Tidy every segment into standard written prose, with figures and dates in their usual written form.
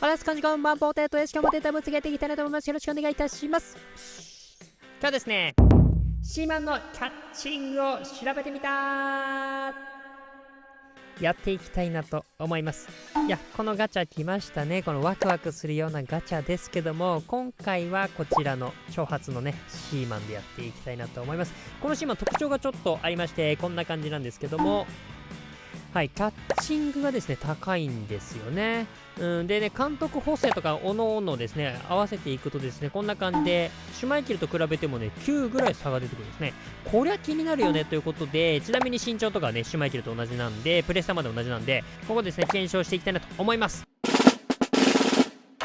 私こんにちは、マンポーテートです。今日もデータ分析やっていきたいなと思います。よろしくお願いいたします。今日ですね、シーマンのキャッチングを調べてみたやっていきたいなと思います。いや、このガチャ来ましたね。このワクワクするようなガチャですけども、今回はこちらの挑発のね、シーマンでやっていきたいなと思います。このシーマン特徴がちょっとありまして、こんな感じなんですけども、はい、キャッチングがですね、高いんですよね。でね、監督補正とかおのおのですね、合わせていくとですね、こんな感じで、シュマイケルと比べてもね、9ぐらい差が出てくるんですね。こりゃ気になるよねということで、ちなみに身長とかね、シュマイケルと同じなんで、プレスタまで同じなんで、ここですね、検証していきたいなと思います。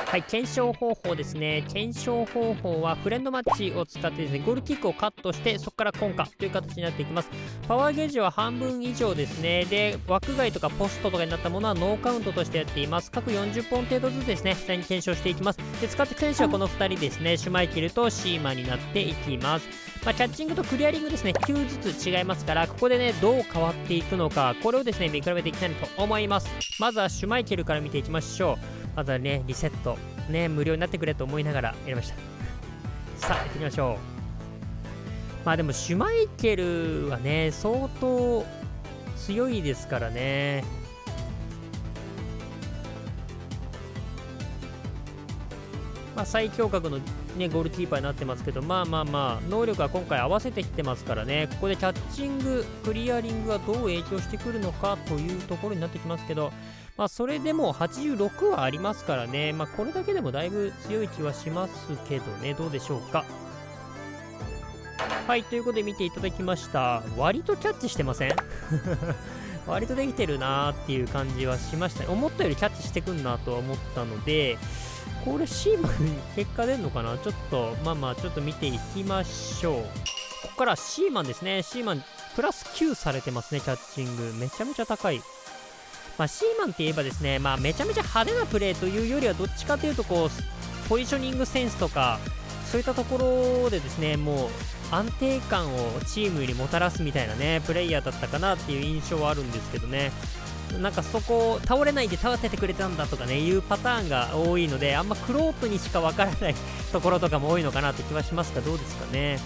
はい、検証方法ですね。検証方法はフレンドマッチを使ってですね、ゴールキックをカットして、そこからコンカという形になっていきます。パワーゲージは半分以上ですね。で、枠外とかポストとかになったものはノーカウントとしてやっています。各40本程度ずつですね、実際に検証していきます。で、使っていく選手はこの2人ですね、シュマイケルとシーマンになっていきます。キャッチングとクリアリングですね、9ずつ違いますから、ここでね、どう変わっていくのか、これをですね、見比べていきたいと思います。まずはシュマイケルから見ていきましょう。まずはね、リセット。ね、無料になってくれと思いながらやりました。さあ、行ってみましょう。でも、シュマイケルはね、相当強いですからね。最強格のね、ゴールキーパーになってますけど、能力は今回合わせてきてますからね、ここでキャッチング、クリアリングがどう影響してくるのかというところになってきますけど、それでも86はありますからね、これだけでもだいぶ強い気はしますけどね、どうでしょうか。はい、ということで見ていただきました。割とキャッチしてません割とできてるなーっていう感じはしましたね。思ったよりキャッチしてくんなとは思ったので、これシーマンに結果出るのかな。ちょっとちょっと見ていきましょう。ここからシーマンですね。シーマンプラス9されてますね。キャッチングめちゃめちゃ高い。シーマンって言えばですね、めちゃめちゃ派手なプレーというよりはどっちかというとこうポジショニングセンスとかそういったところでですね、もう安定感をチームにもたらすみたいなねプレイヤーだったかなっていう印象はあるんですけどね。なんかそこを倒れないで倒せてくれたんだとかねいうパターンが多いので、あんまクロートにしかわからないところとかも多いのかなって気はしますが、どうですかね。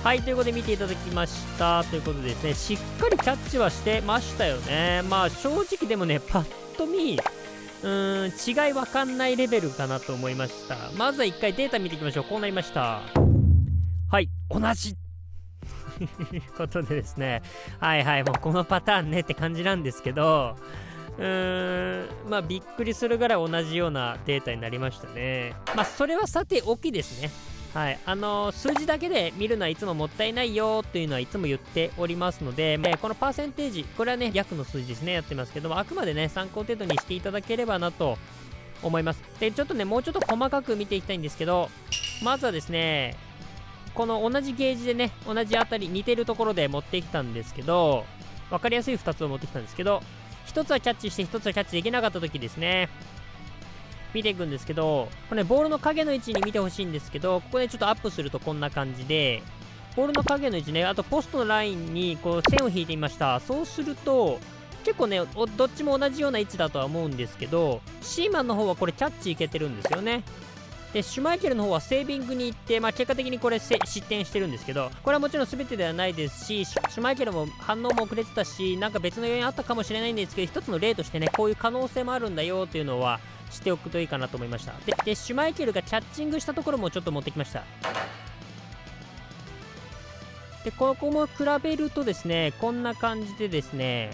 はい、ということで見ていただきましたということでですね、しっかりキャッチはしてましたよね。正直でもね、パッと見違いわかんないレベルかなと思いました。まずは一回データ見ていきましょう。こうなりました。はい、同じということでですね、もうこのパターンねって感じなんですけど、びっくりするぐらい同じようなデータになりましたね。それはさておきですね。はい、数字だけで見るのはいつももったいないよっていうのはいつも言っておりますので、このパーセンテージ、これはね、約の数字ですね、やってますけども、あくまでね、参考程度にしていただければなと思います。で、ちょっとね、もうちょっと細かく見ていきたいんですけど、まずはですね、この同じゲージでね、同じあたり、似てるところで持ってきたんですけど、分かりやすい2つを持ってきたんですけど、1つはキャッチして、1つはキャッチできなかった時ですね。見ていくんですけど、これ、ね、ボールの影の位置に見てほしいんですけど、ここでちょっとアップするとこんな感じで、ボールの影の位置ね、あとポストのラインにこう線を引いてみました。そうすると、結構ね、どっちも同じような位置だとは思うんですけど、シーマンの方はこれキャッチいけてるんですよね。で、シュマイケルの方はセービングに行って、結果的にこれ失点してるんですけど、これはもちろん全てではないですし、シュマイケルも反応も遅れてたし、なんか別の要因あったかもしれないんですけど、一つの例としてね、こういう可能性もあるんだよっていうのは、しておくといいかなと思いました。で、シュマイケルがキャッチングしたところもちょっと持ってきました。で、ここも比べるとですね、こんな感じでですね、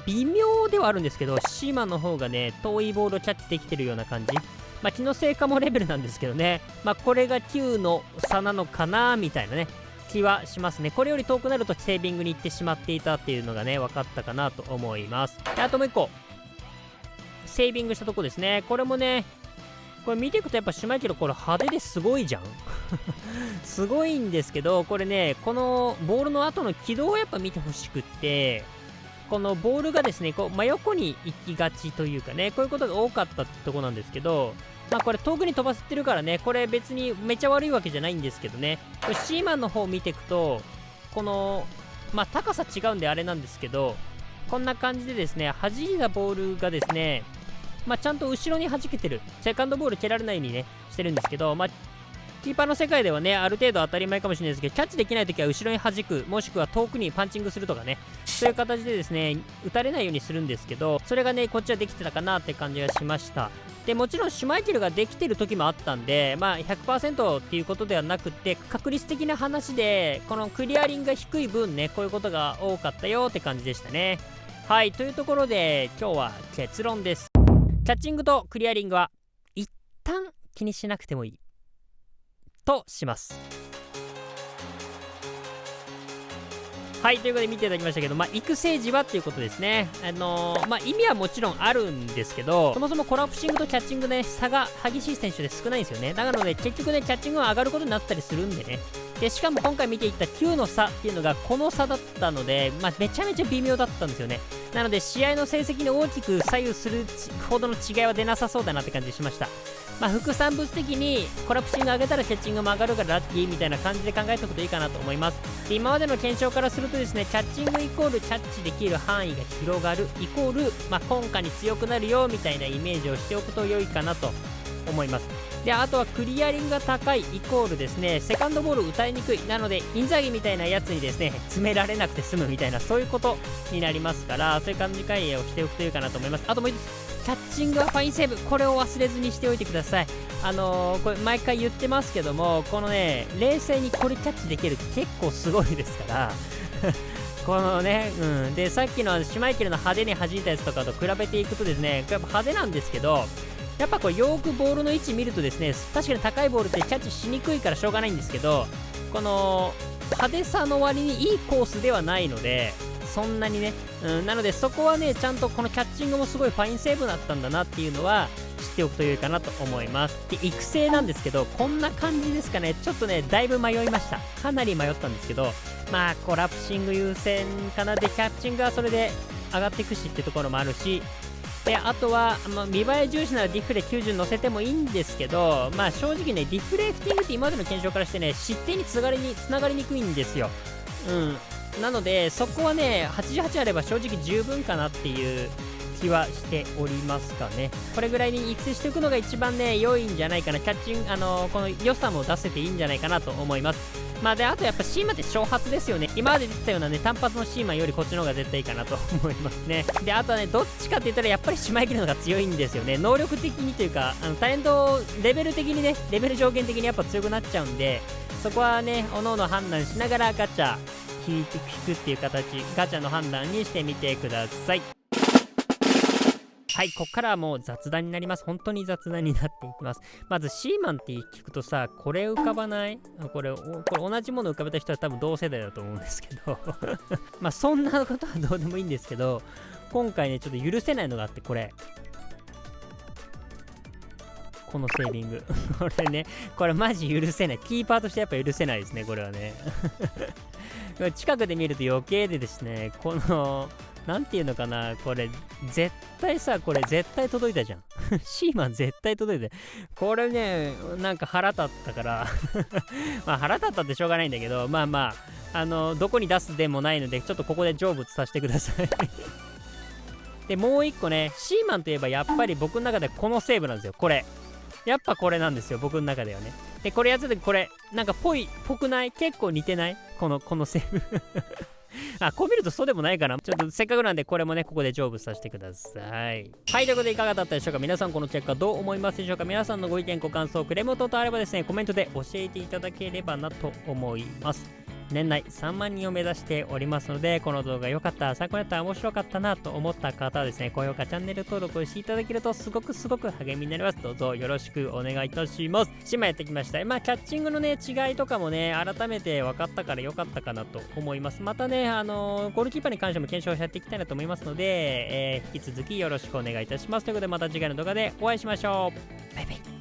微妙ではあるんですけど、シーマンの方がね、遠いボールをキャッチできてるような感じ。気のせいかもレベルなんですけどね、これが9の差なのかなみたいなね、気はしますね。これより遠くなるとセービングに行ってしまっていたっていうのがね、分かったかなと思います。で、あともう一個。セービングしたとこですね。これもね、これ見ていくとやっぱシュマイケルこれ派手ですごいじゃんすごいんですけど、これね、このボールの後の軌道をやっぱ見てほしくって、このボールがですね、こう真横に行きがちというかね、こういうことが多かったってとこなんですけど、これ遠くに飛ばせてるからね、これ別にめっちゃ悪いわけじゃないんですけどね、これシーマンの方を見ていくと、この、高さ違うんであれなんですけど、こんな感じでですね、弾いたボールがですね、ちゃんと後ろに弾けてる、セカンドボール蹴られないようにねしてるんですけど、キーパーの世界ではねある程度当たり前かもしれないですけど、キャッチできないときは後ろに弾く、もしくは遠くにパンチングするとかね、そういう形でですね打たれないようにするんですけど、それがねこっちはできてたかなって感じがしました。でもちろんシュマイケルができてる時もあったんで、100% っていうことではなくて、確率的な話でこのクリアリングが低い分ねこういうことが多かったよって感じでしたね。はい、というところで今日は結論です。キャッチングとクリアリングは一旦気にしなくてもいいとします。はい、ということで見ていただきましたけど、育成時はっていうことですね。意味はもちろんあるんですけど、そもそもコラプシングとキャッチングで、差が激しい選手で少ないんですよね。なので結局ねキャッチングは上がることになったりするんでね。でしかも今回見ていった9の差っていうのがこの差だったので、めちゃめちゃ微妙だったんですよね。なので試合の成績に大きく左右するほどの違いは出なさそうだなって感じしました。副産物的にコラプシング上げたらキャッチングも上がるからラッキーみたいな感じで考えておくといいかなと思います。で今までの検証からするとですね、キャッチングイコールキャッチできる範囲が広がるイコール、効果に強くなるよみたいなイメージをしておくと良いかなと思います。であとはクリアリングが高いイコールですね、セカンドボール打たれにくい、なのでインザギみたいなやつにですね詰められなくて済むみたいな、そういうことになりますから、そういう感じ解をしておくといいかなと思います。あともう一つ、キャッチングはファインセーブ、これを忘れずにしておいてください。これ毎回言ってますけども、このね冷静にこれキャッチできるって結構すごいですからこのね、でさっきのシュマイケルの派手に弾いたやつとかと比べていくとですね、やっぱ派手なんですけど、やっぱこれよーくボールの位置見るとですね、確かに高いボールってキャッチしにくいからしょうがないんですけど、この派手さの割にいいコースではないので、そんなにね、なのでそこはねちゃんとこのキャッチングもすごいファインセーブだったんだなっていうのは知っておくと良いかなと思います。で育成なんですけど、こんな感じですかね。ちょっとねだいぶ迷いました。かなり迷ったんですけど、コラプシング優先かな。でキャッチングはそれで上がっていくしってところもあるし、であとは、見栄え重視ならディフレ90乗せてもいいんですけど、正直ねディフレクティングって今までの検証からしてね失点につながりにくいんですよ。なのでそこはね88あれば正直十分かなっていう気はしておりますかね。これぐらいに育成しておくのが一番ね良いんじゃないかな。キャッチングこの良さも出せていいんじゃないかなと思います。であとやっぱシーマンって挑発ですよね。今まで出てたようなね単発のシーマンよりこっちの方が絶対いいかなと思いますね。であとはねどっちかって言ったらやっぱりシュマイケルの方が強いんですよね。能力的にというかタレントレベル的にね、レベル上限的にやっぱ強くなっちゃうんで、そこはねおのおの判断しながらガチャ引くっていう形、ガチャの判断にしてみてください。はい、こっからはもう雑談になります。本当に雑談になっていきます。まずシーマンって聞くとさ、これ浮かばない？これ同じもの浮かべた人は多分同世代だと思うんですけどそんなことはどうでもいいんですけど、今回ねちょっと許せないのがあって、これこのセービングこれマジ許せない。キーパーとしてやっぱ許せないですね、これはね近くで見ると余計でですね、このなんていうのかな、これ絶対届いたじゃんシーマン絶対届いた。これねなんか腹立ったから腹立ったってしょうがないんだけど、どこに出すでもないのでちょっとここで成仏させてくださいでもう一個ね、シーマンといえばやっぱり僕の中でこのセーブなんですよ。これやっぱこれなんですよ、僕の中ではね。でこれやってて、これなんかぽくない？結構似てない？このセーブこう見るとそうでもないかな。ちょっとせっかくなんでこれもねここで成仏させてください。はい、ということでいかがだったでしょうか。皆さんこの結果どう思いますでしょうか。皆さんのご意見ご感想クレーム等々あればですね、コメントで教えていただければなと思います。年内3万人を目指しておりますので、この動画良かった、参考になった、面白かったなと思った方はですね、高評価、チャンネル登録をしていただけるとすごく励みになります。どうぞよろしくお願いいたします。島やってきました。キャッチングのね違いとかもね改めて分かったから良かったかなと思います。またねゴールキーパーに関しても検証をやっていきたいなと思いますので、引き続きよろしくお願いいたします。ということでまた次回の動画でお会いしましょう。バイバイ。